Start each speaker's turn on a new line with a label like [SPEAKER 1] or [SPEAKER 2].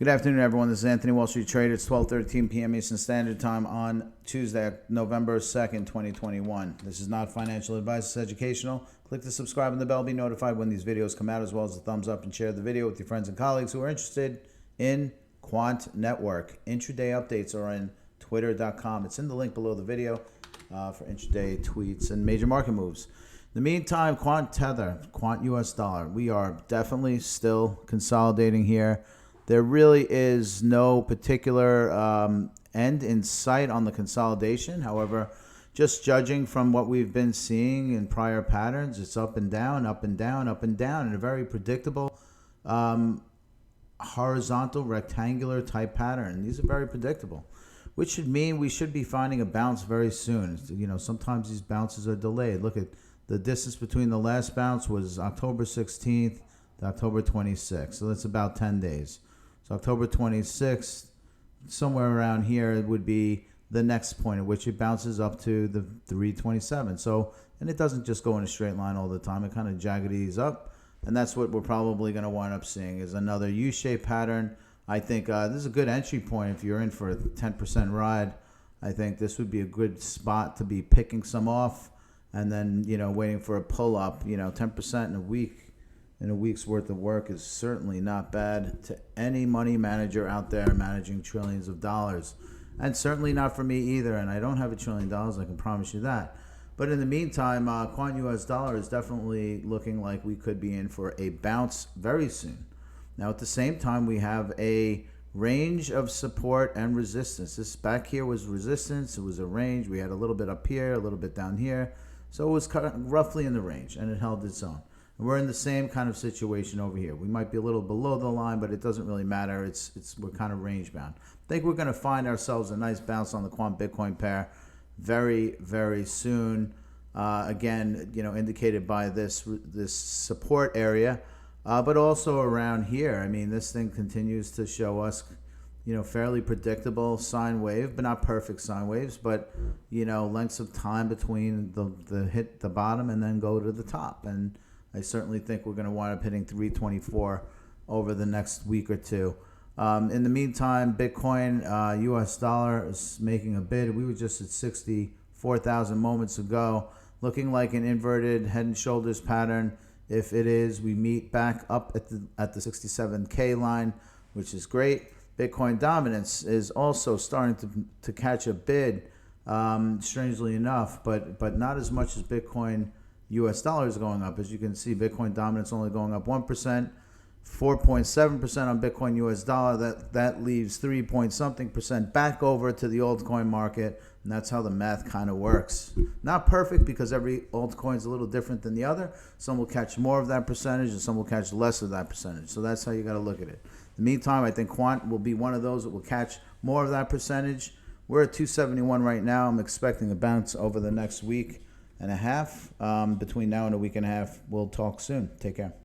[SPEAKER 1] Good afternoon, everyone. This is Anthony, Wall Street Trader. It's 12:13 p.m. Eastern Standard Time on Tuesday, November 2nd, 2021. This is not financial advice. It's educational. Click the subscribe and the bell. Be notified when these videos come out, as well as the thumbs up, and share the video with your friends and colleagues who are interested in Quant Network. Intraday Updates are in twitter.com. It's in the link below the video for intraday tweets and major market moves. In the meantime, Quant Tether, Quant US dollar. We are definitely still consolidating here. There really is no particular end in sight on the consolidation. However, just judging from what we've been seeing in prior patterns, it's up and down, up and down, up and down in a very predictable horizontal rectangular type pattern. These are very predictable, which should mean we should be finding a bounce very soon. You know, sometimes these bounces are delayed. Look at the distance between the last bounce was October 16th to October 26th. So that's about 10 days. So October 26th, somewhere around here, it would be the next point at which it bounces up to the 327. So, and it doesn't just go in a straight line all the time. It kind of jaggeties up. And that's what we're probably going to wind up seeing is another U-shaped pattern. I think this is a good entry point if you're in for a 10% ride. I think this would be a good spot to be picking some off and then, you know, waiting for a pull up. You know, 10% in a week. In a week's worth of work is certainly not bad to any money manager out there managing trillions of dollars. And certainly not for me either. And I don't have $1 trillion, I can promise you that. But in the meantime, Quant US dollar is definitely looking like we could be in for a bounce very soon. Now, at the same time, we have a range of support and resistance. This back here was resistance. It was a range. We had a little bit up here, a little bit down here. So it was roughly in the range, and it held its own. And we're in the same kind of situation over here. We might be a little below the line, but it doesn't really matter. We're kind of range bound. I think we're going to find ourselves a nice bounce on the Quant Bitcoin pair very, very soon. Again, you know, indicated by this support area, but also around here. I mean, this thing continues to show us, you know, fairly predictable sine wave, but not perfect sine waves, but, you know, lengths of time between the hit the bottom and then go to the top. And I certainly think we're going to wind up hitting 324 over the next week or two. In the meantime, Bitcoin, US dollar is making a bid. We were just at 64,000 moments ago, looking like an inverted head and shoulders pattern. If it is, we meet back up at the 67K line, which is great. Bitcoin dominance is also starting to catch a bid, strangely enough, but not as much as Bitcoin US dollar is going up. As you can see, Bitcoin dominance only going up 1%, 4.7% on Bitcoin US dollar. That leaves 3-point-something% back over to the altcoin market, and that's how the math kind of works. Not perfect because every altcoin is a little different than the other. Some will catch more of that percentage, and some will catch less of that percentage. So that's how you got to look at it. In the meantime, I think Quant will be one of those that will catch more of that percentage. We're at 271 right now. I'm expecting a bounce over the next week and a half. Between now and a week and a half. We'll talk soon. Take care.